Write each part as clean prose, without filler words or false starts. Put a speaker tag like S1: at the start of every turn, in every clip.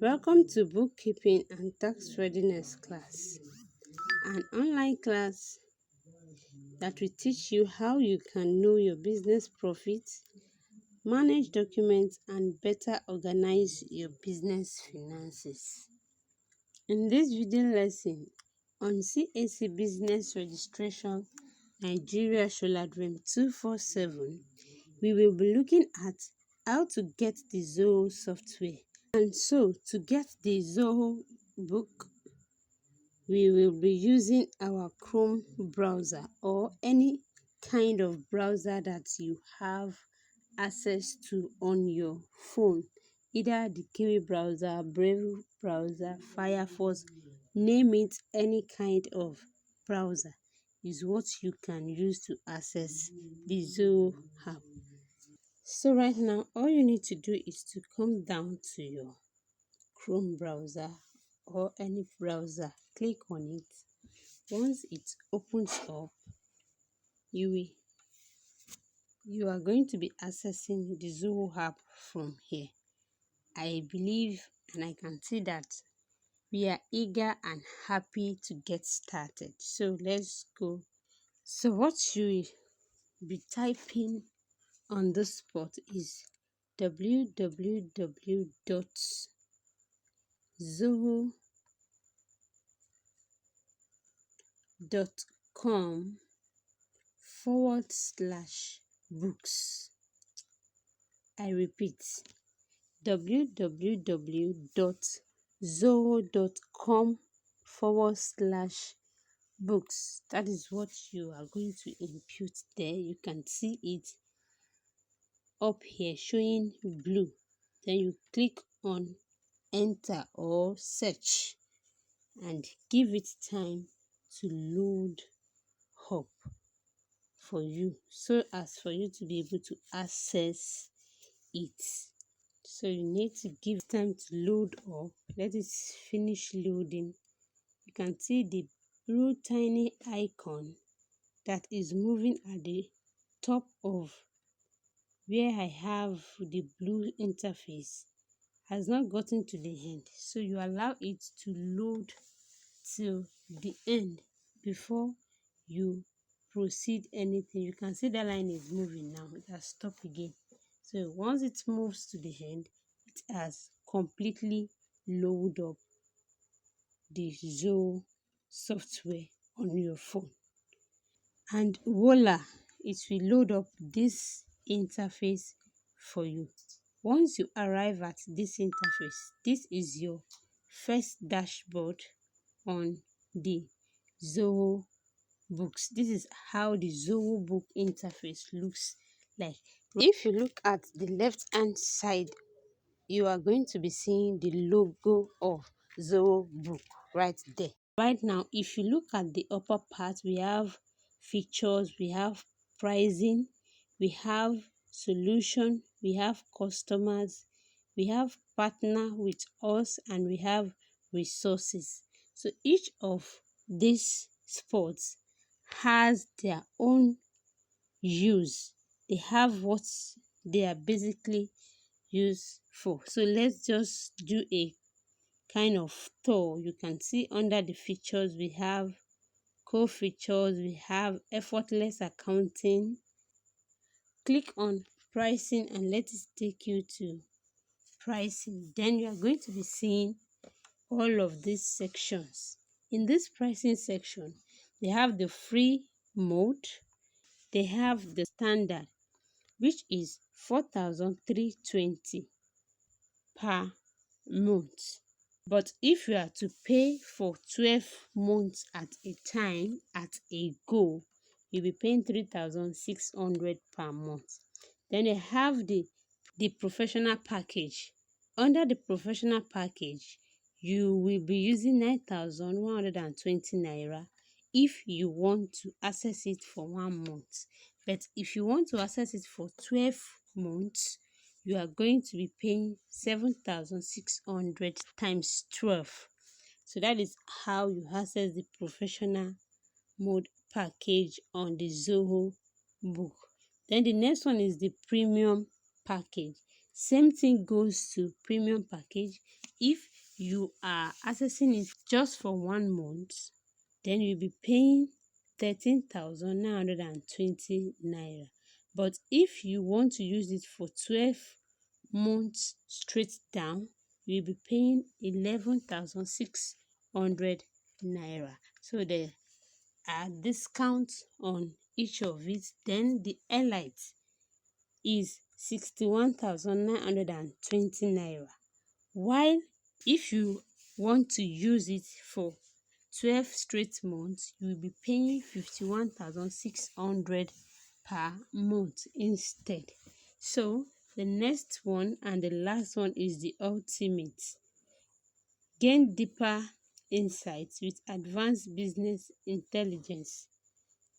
S1: Welcome to Bookkeeping and Tax Readiness class, an online class that will teach you how you can know your business profits, manage documents, and better organize your business finances. In this video lesson on CAC Business Registration Nigeria Sholadrim 247, we will be looking at how to get the Zoho software. And so, to get the Zoho book, we will be using our Chrome browser or any kind of browser that you have access to on your phone, either the Kiwi browser, Brave browser, Firefox, name it. Any kind of browser is what you can use to access the Zoho app. So right now, all you need to do is to come down to your Chrome browser or any browser, click on it. Once it opens up, you are going to be accessing the Zoho app from here. I believe and I can see that we are eager and happy to get started. So let's go. So what you will be typing on the spot is www.zoho.com/books. I repeat, www.zoho.com/books. That is what you are going to input there. You can see it up here showing blue. Then you click on enter or search and give it time to load up for you, so as for you to be able to access it. So you need to give time to load up. Let it finish loading. You can see the blue tiny icon that is moving at the top of where I have the blue interface has not gotten to the end. So you allow it to load till the end before you proceed anything. You can see that line is moving now. It has stopped again. So once it moves to the end, it has completely loaded up the Zoho software on your phone. And voila, it will load up this interface for you. Once you arrive at this interface, this is your first dashboard on the Zoho Books. This is how the Zoho book interface looks like. If you look at the left hand side, you are going to be seeing the logo of Zoho book right there. Right now, if you look at the upper part, we have features, we have pricing, we have solution, we have customers, we have partner with us, and we have resources. So each of these spots has their own use. They have what they are basically used for. So let's just do a kind of tour. You can see under the features we have core features, we have effortless accounting. Click on pricing and let it take you to pricing. Then you are going to be seeing all of these sections. In this pricing section, they have the free mode, they have the standard, which is 4,320 per month. But if you are to pay for 12 months at a time, at a go, you'll be paying 3,600 per month. Then they have the professional package. Under the professional package, you will be using 9,120 naira if you want to access it for 1 month. But if you want to access it for 12 months, you are going to be paying 7,600 times 12. So that is how you access the professional mode package on the Zoho book. Then the next one is the premium package. Same thing goes to premium package. If you are accessing it just for 1 month, then you'll be paying 13,920 naira. But if you want to use it for 12 months straight down, you'll be paying 11,600 naira. So there are discounts on each of it. Then the elite is 61,920 naira. While if you want to use it for 12 straight months, you will be paying 51,600 per month instead. So the next one and the last one is the ultimate. Gain deeper insights with advanced business intelligence,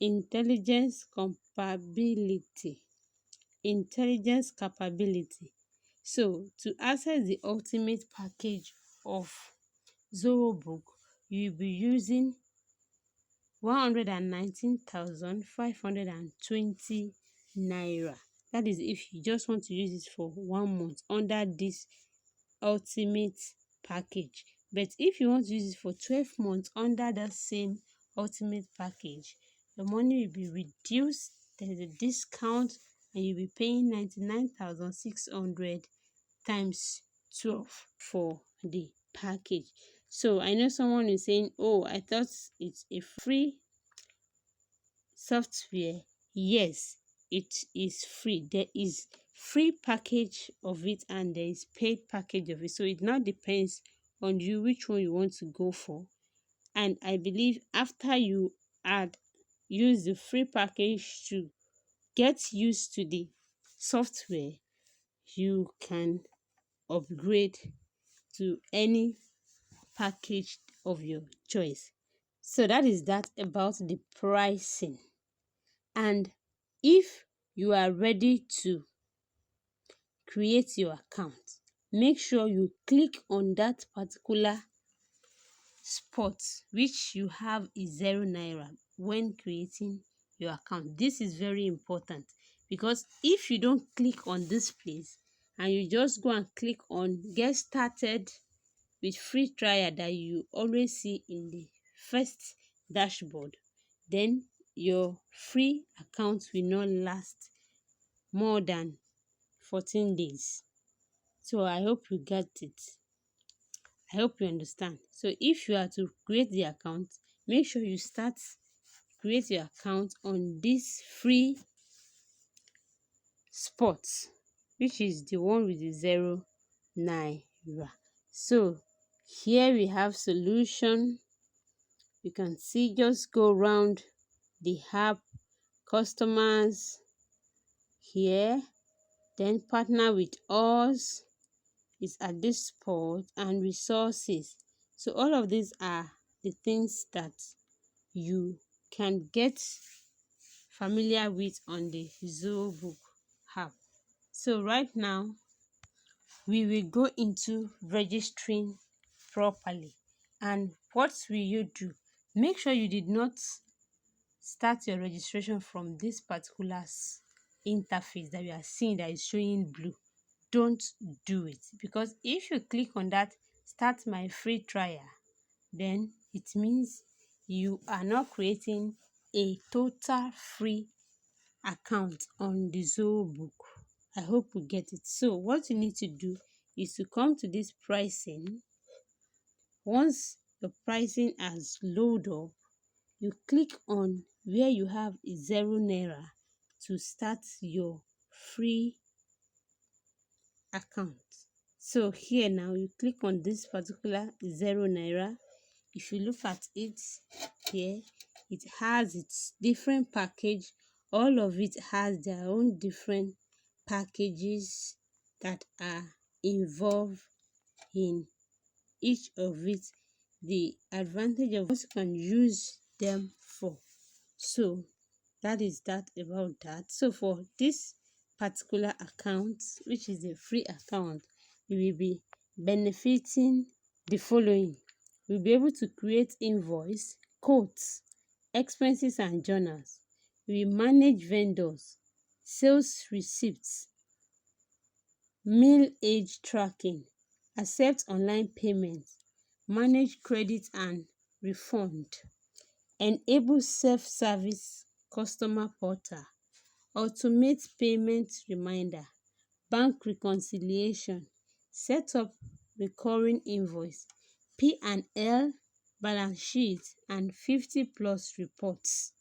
S1: intelligence capability. So to access the ultimate package of Zoho Book, you will be using 119,520 naira. That is if you just want to use it for 1 month under this ultimate package. But if you want to use it for 12 months under that same ultimate package, the money will be reduced. There is a discount and you'll be paying 99,600 times 12 for the package. So I know someone is saying, oh, I thought it's a free software. Yes, it is free. There is free package of it and there is paid package of it. So it now depends on you which one you want to go for. And I believe after you use the free package to get used to the software, you can upgrade to any package of your choice. So that is that about the pricing. And if you are ready to create your account, make sure you click on that particular spot which you have is 0 naira when creating your account. This is very important because if you don't click on this place and you just go and click on get started with free trial that you always see in the first dashboard, then your free account will not last more than 14 days. So I hope you get it. I hope you understand. So if you are to create the account, make sure you create your account on this free spot, which is the one with the 0 naira. So here we have solution. You can see, just go around the app, customers here, then partner with us is at this spot, and resources. So all of these are the things that you can get familiar with on the Zoho Book app. So right now we will go into registering properly. And what will you do? Make sure you did not start your registration from this particular interface that you are seeing that is showing blue. Don't do it, because if you click on that start my free trial, then it means you are not creating a total free account on the Zoho Book. I hope you get it. So what you need to do is to come to this pricing. Once the pricing has loaded up, you click on where you have 0 naira to start your free account. So here now you click on this particular 0 naira. If you look at it here, it has its different package. All of it has their own different packages that are involved in each of it. The advantage of what you can use them for. So that is that about that. So for this particular account, which is a free account, you will be benefiting the following. You'll be able to create invoice, quotes, expenses and journals. You will manage vendors, sales receipts, Meal age tracking, accept online payments, manage credit and refund, enable self-service customer portal, automate payment reminder, bank reconciliation, set up recurring invoice, P&L balance sheet and 50 plus reports,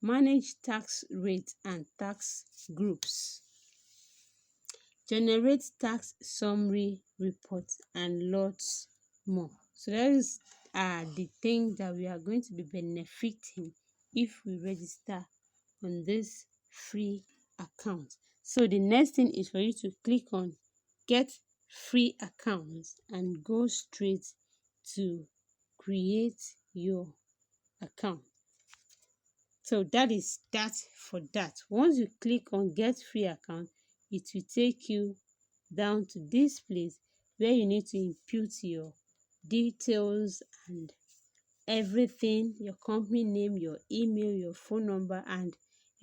S1: manage tax rate and tax groups, generate tax summary reports and lots more. So those are the things that we are going to be benefiting if we register on this free account. So the next thing is for you to click on get free accounts and go straight to create your account. So that is that for that. Once you click on get free account, it will take you down to this place where you need to input your details and everything, your company name, your email, your phone number and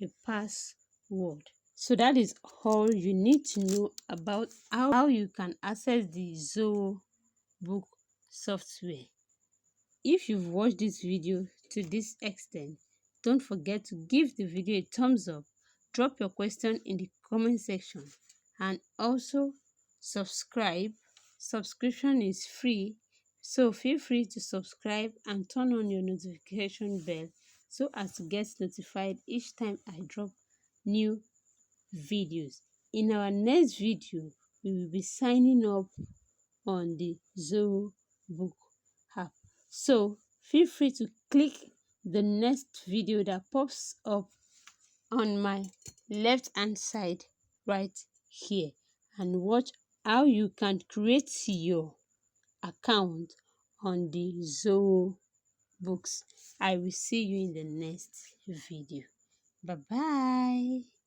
S1: a password. So that is all you need to know about how you can access the Zoho Book software. If you've watched this video to this extent, don't forget to give the video a thumbs up, drop your question in the comment section, and also subscribe. Subscription is free, so feel free to subscribe and turn on your notification bell so as to get notified each time I drop new videos. In our next video, we will be signing up on the Zoho Book app. So feel free to click the next video that pops up on my left hand side right here and watch how you can create your account on the Zoho Books. I will see you in the next video. Bye bye.